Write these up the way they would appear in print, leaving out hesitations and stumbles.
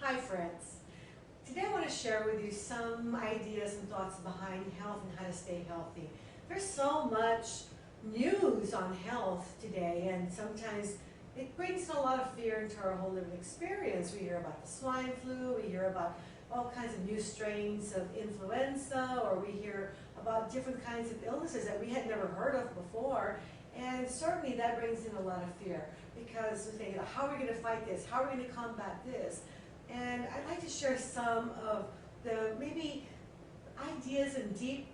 Hi friends. Today I want to share with you some ideas and thoughts behind health and how to stay healthy. There's so much news on health today, and sometimes it brings a lot of fear into our whole living experience. We hear about the swine flu, we hear about all kinds of new strains of influenza, or we hear about different kinds of illnesses that we had never heard of before. And certainly that brings in a lot of fear, because we think, how are we going to fight this? How are we going to combat this? And I'd like to share some of the maybe ideas and deep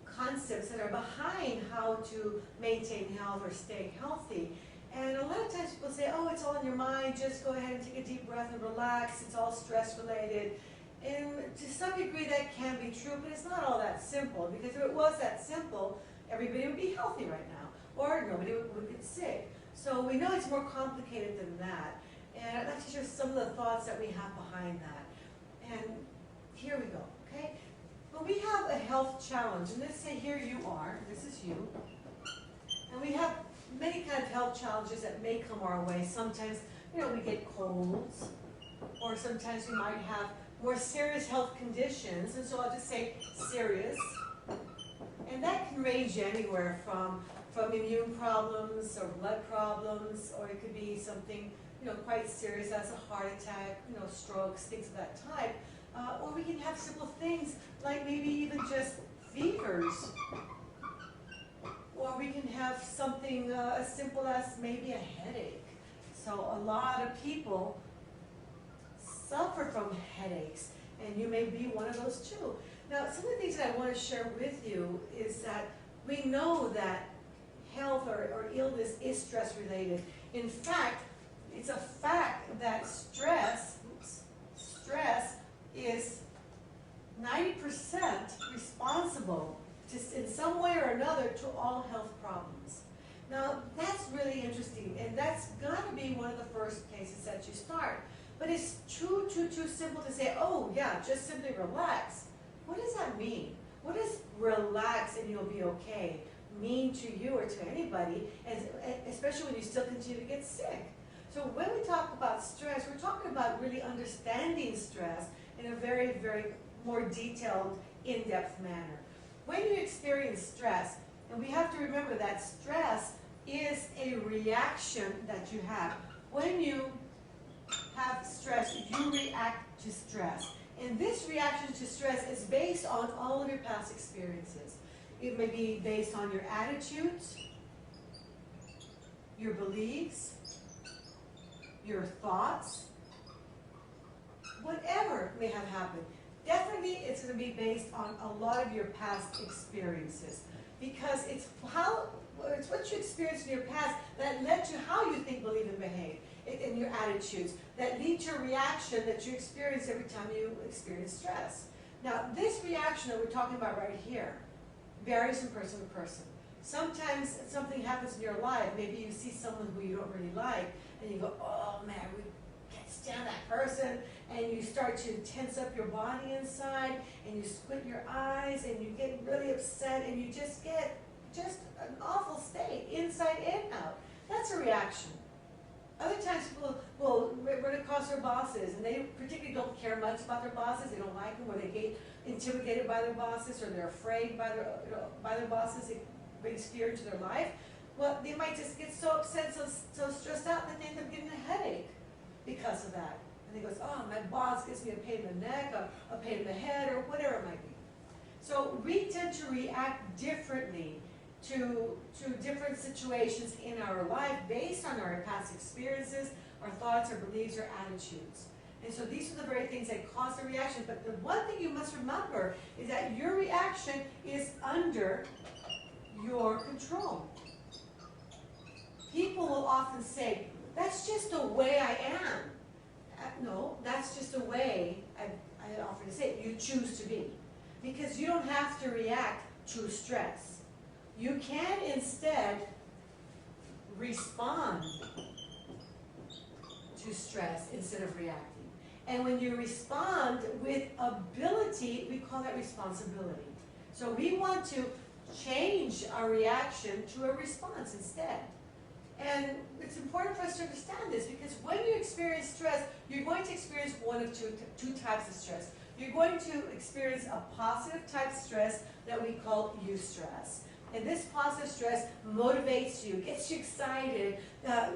concepts that are behind how to maintain health or stay healthy. And a lot of times people say, oh, it's all in your mind, just go ahead and take a deep breath and relax, it's all stress related. And to some degree that can be true, but it's not all that simple, because if it was that simple, everybody would be healthy right now, or nobody would get sick. So we know it's more complicated than that. And I'd like to share some of the thoughts that we have behind that. And here we go, okay? When we have a health challenge, and let's say here you are, this is you, and we have many kind of health challenges that may come our way. Sometimes, we get colds, or sometimes we might have more serious health conditions, and so I'll just say serious. And that can range anywhere from immune problems or blood problems, or it could be something quite serious as a heart attack, strokes, things of that type. Or we can have simple things like maybe even just fevers. Or we can have something as simple as maybe a headache. So a lot of people suffer from headaches, and you may be one of those too. Now, some of the things that I want to share with you is that we know that health or illness is stress related. In fact, it's a fact that stress is 90% responsible in some way or another to all health problems. Now, that's really interesting, and that's got to be one of the first places that you start. But it's too simple to say, oh yeah, just simply relax. What does that mean? What does relax and you'll be okay mean to you or to anybody, especially when you still continue to get sick? So when we talk about stress, we're talking about really understanding stress in a very, very more detailed, in-depth manner. When you experience stress, and we have to remember that stress is a reaction that you have. When you have stress, you react to stress. And this reaction to stress is based on all of your past experiences. It may be based on your attitudes, your beliefs, your thoughts, whatever may have happened. Definitely it's going to be based on a lot of your past experiences, because it's what you experienced in your past that led to how you think, believe, and behave, in your attitudes, that lead to a reaction that you experience every time you experience stress. Now, this reaction that we're talking about right here varies from person to person. Sometimes something happens in your life, maybe you see someone who you don't really like, and you go, oh man, we can't stand that person, and you start to tense up your body inside, and you squint your eyes, and you get really upset, and you just get an awful state, inside and out. That's a reaction. Other times people will run across their bosses, and they particularly don't care much about their bosses. They don't like them, or they get intimidated by their bosses, or they're afraid by their bosses. It brings fear into their life. Well, they might just get so upset, so stressed out that they end up getting a headache because of that. And they go, oh, my boss gives me a pain in the neck, a pain in the head, or whatever it might be. So we tend to react differently to different situations in our life based on our past experiences, our thoughts, our beliefs, our attitudes. And so these are the very things that cause the reaction. But the one thing you must remember is that your reaction is under your control. People will often say, that's just the way I am. No, that's just the way, I often say, you choose to be. Because you don't have to react to stress. You can instead respond to stress instead of reacting. And when you respond with ability, we call that responsibility. So we want to change our reaction to a response instead. And it's important for us to understand this because when you experience stress, you're going to experience one of two types of stress. You're going to experience a positive type stress that we call eustress. And this positive stress motivates you, gets you excited,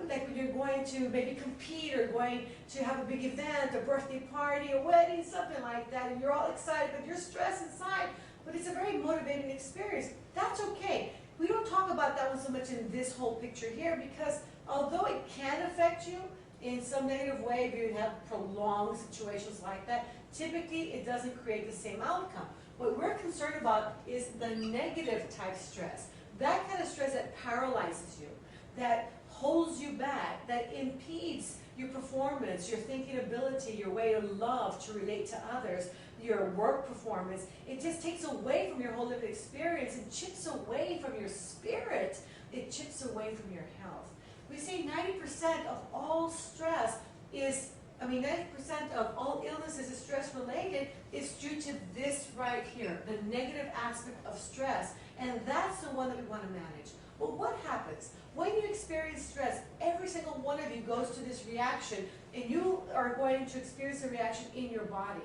like when you're going to maybe compete or going to have a big event, a birthday party, a wedding, something like that, and you're all excited, but you're stressed inside. But it's a very motivating experience. That's okay. We don't talk about that one so much in this whole picture here because although it can affect you in some negative way if you have prolonged situations like that, typically it doesn't create the same outcome. What we're concerned about is the negative type stress. That kind of stress that paralyzes you, that holds you back, that impedes your performance, your thinking ability, your way of love to relate to others, your work performance. It just takes away from your whole lived experience and chips away from your spirit. It chips away from your health. We say 90% of all stress is, 90% of all illnesses is stress related is due to this right here, the negative aspect of stress. And that's the one that we want to manage. Well, what happens? When you experience stress, every single one of you goes to this reaction, and you are going to experience a reaction in your body.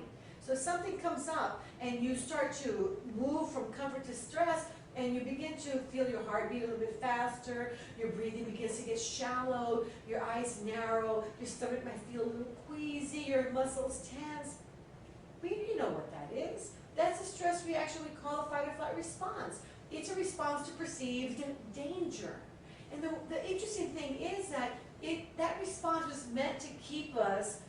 So something comes up, and you start to move from comfort to stress, and you begin to feel your heartbeat a little bit faster, your breathing begins to get shallow, your eyes narrow, your stomach might feel a little queasy, your muscles tense. You know what that is. That's a stress reaction we call a fight or flight response. It's a response to perceived danger. And the interesting thing is that that response was meant to keep us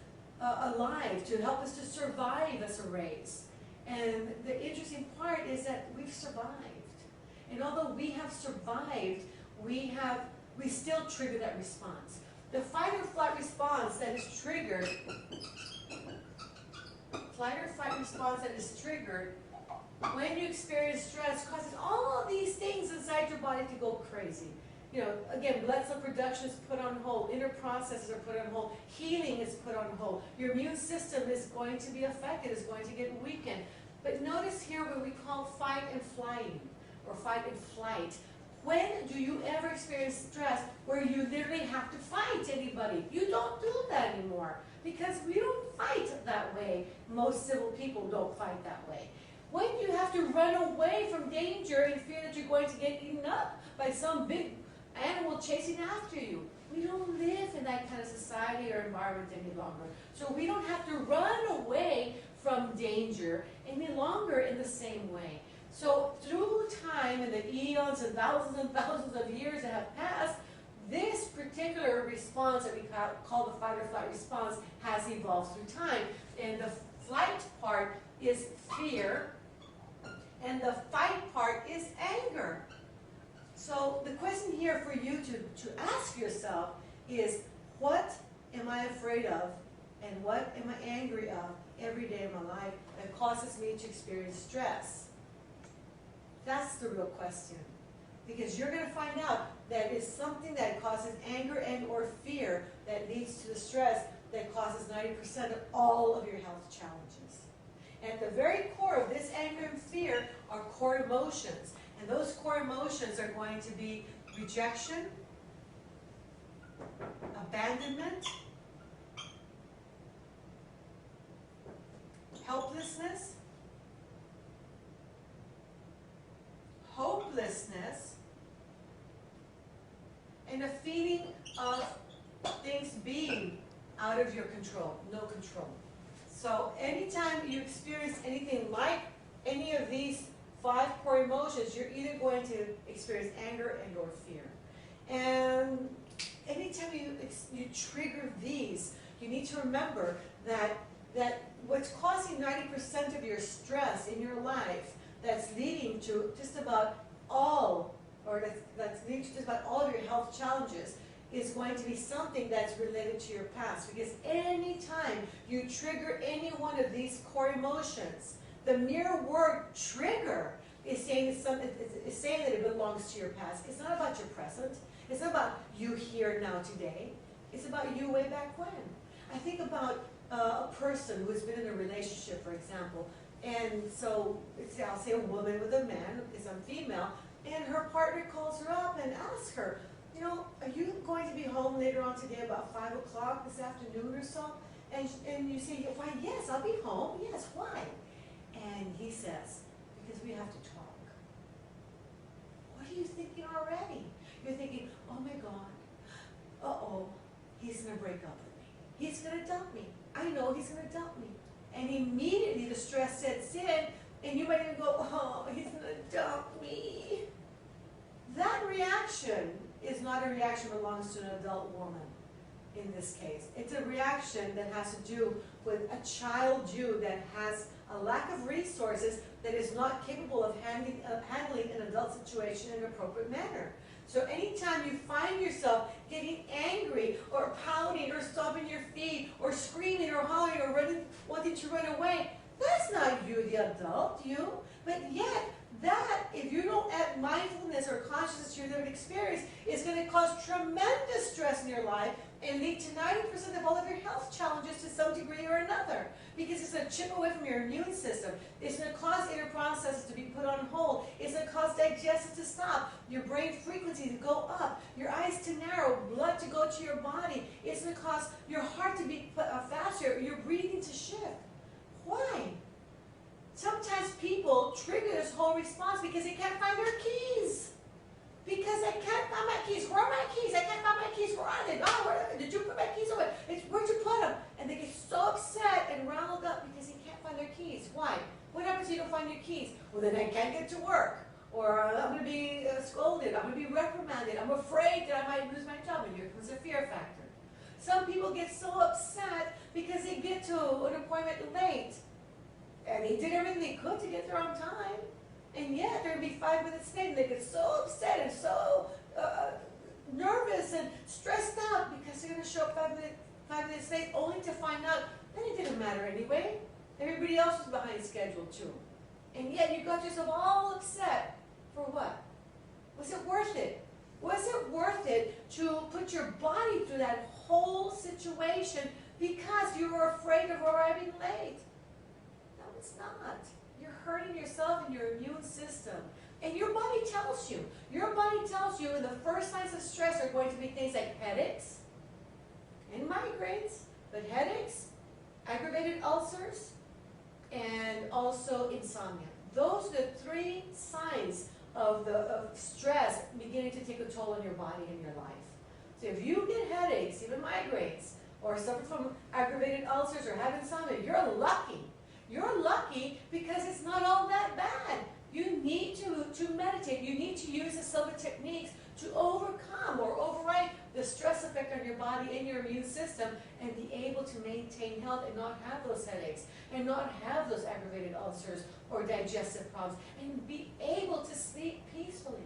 alive, to help us to survive as a race. And the interesting part is that we've survived. And although we have survived, we still trigger that response. The fight or flight response that is triggered, when you experience stress causes all of these things inside your body to go crazy. Again, blood cell production is put on hold, inner processes are put on hold, healing is put on hold, your immune system is going to be affected, is going to get weakened. But notice here what we call fight and flying, or fight and flight. When do you ever experience stress where you literally have to fight anybody? You don't do that anymore because we don't fight that way. Most civil people don't fight that way. When you have to run away from danger and fear that you're going to get eaten up by some big animal chasing after you. We don't live in that kind of society or environment any longer. So we don't have to run away from danger any longer in the same way. So through time, in the eons and thousands of years that have passed, this particular response that we call the fight or flight response has evolved through time. And the flight part is fear, and the fight part is anger. So the question here for you to ask yourself is, what am I afraid of and what am I angry of every day of my life that causes me to experience stress? That's the real question. Because you're going to find out that it's something that causes anger and or fear that leads to the stress that causes 90% of all of your health challenges. And at the very core of this anger and fear are core emotions. And those core emotions are going to be rejection, abandonment, helplessness, hopelessness, and a feeling of things being out of your control, no control. So anytime you experience anything like any of these 5 core emotions, you're either going to experience anger and or fear. And anytime you trigger these, you need to remember that what's causing 90% of your stress in your life, that's leading to just about all, or that's leading to just about all of your health challenges, is going to be something that's related to your past. Because any time you trigger any one of these core emotions, the mere word trigger is saying that it belongs to your past. It's not about your present. It's not about you here now today. It's about you way back when. I think about a person who's been in a relationship, for example, and so I'll say a woman with a man, because I'm female, and her partner calls her up and asks her, are you going to be home later on today about 5 o'clock this afternoon or so? And you say, why, yes, I'll be home. Yes, why? And he says, because we have to talk. What are you thinking already? You're thinking, oh my God, uh-oh, he's going to break up with me. He's going to dump me. I know he's going to dump me. And immediately the stress sets in, and you might even go, oh, he's going to dump me. That reaction is not a reaction that belongs to an adult woman in this case. It's a reaction that has to do with a child you that has a lack of resources, that is not capable of handling an adult situation in an appropriate manner. So anytime you find yourself getting angry or pouting or stomping your feet or screaming or hollering or wanting to run away, that's not you, the adult you. But yet, that, if you don't add mindfulness or consciousness to your lived experience, is going to cause tremendous stress in your life and lead to 90% of all of your health challenges to some degree or another. Because it's going to chip away from your immune system. It's going to cause inner processes to be put on hold. It's going to cause digestion to stop, your brain frequency to go up, your eyes to narrow, blood to go to your body. It's going to cause your heart to beat faster, your breathing to shift. Why? Sometimes people trigger this whole response because they can't find their keys. Because I can't find my keys. Where are my keys? I can't find my keys. Where are they? Oh, where are they? Did you put my keys away? Where'd you put them? And they get so upset and riled up because they can't find their keys. Why? What happens if you don't find your keys? Well, then I can't get to work. Or I'm going to be scolded. I'm going to be reprimanded. I'm afraid that I might lose my job. And here comes a fear factor. Some people get so upset because they get to an appointment late. And they did everything they could to get there on time. And yet, they're going to be 5 minutes late, and they get so upset and so nervous and stressed out because they're going to show up 5 minutes late, only to find out that it didn't matter anyway. Everybody else was behind schedule too. And yet, you got yourself all upset. For what? Was it worth it? Was it worth it to put your body through that whole situation because you were afraid of arriving late? No, it's not. You're hurting yourself and your immune system. And your body tells you. Your body tells you the first signs of stress are going to be things like headaches and migraines, but headaches, aggravated ulcers, and also insomnia. Those are the 3 signs of stress beginning to take a toll on your body and your life. So if you get headaches, even migraines, or suffer from aggravated ulcers or have insomnia, you're lucky. You're lucky because it's not all that bad. You need to meditate. You need to use the Silva techniques to overcome or override the stress effect on your body and your immune system and be able to maintain health and not have those headaches and not have those aggravated ulcers or digestive problems and be able to sleep peacefully.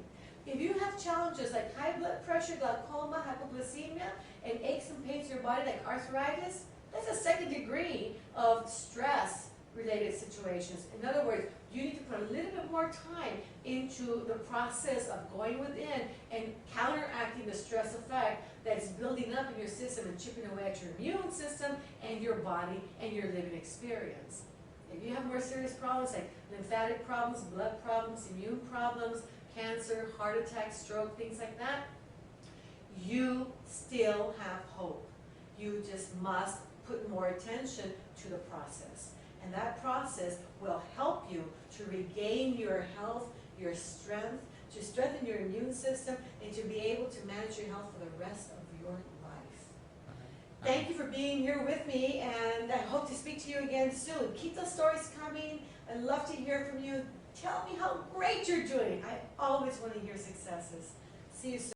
If you have challenges like high blood pressure, glaucoma, hypoglycemia, and aches and pains in your body like arthritis, that's a second degree of stress related situations. In other words, you need to put a little bit more time into the process of going within and counteracting the stress effect that is building up in your system and chipping away at your immune system and your body and your living experience. If you have more serious problems like lymphatic problems, blood problems, immune problems, cancer, heart attack, stroke, things like that, you still have hope. You just must put more attention to the process. And that process will help you to regain your health, your strength, to strengthen your immune system, and to be able to manage your health for the rest of your life. Thank you for being here with me, and I hope to speak to you again soon. Keep those stories coming. I'd love to hear from you. Tell me how great you're doing. I always want to hear successes. See you soon.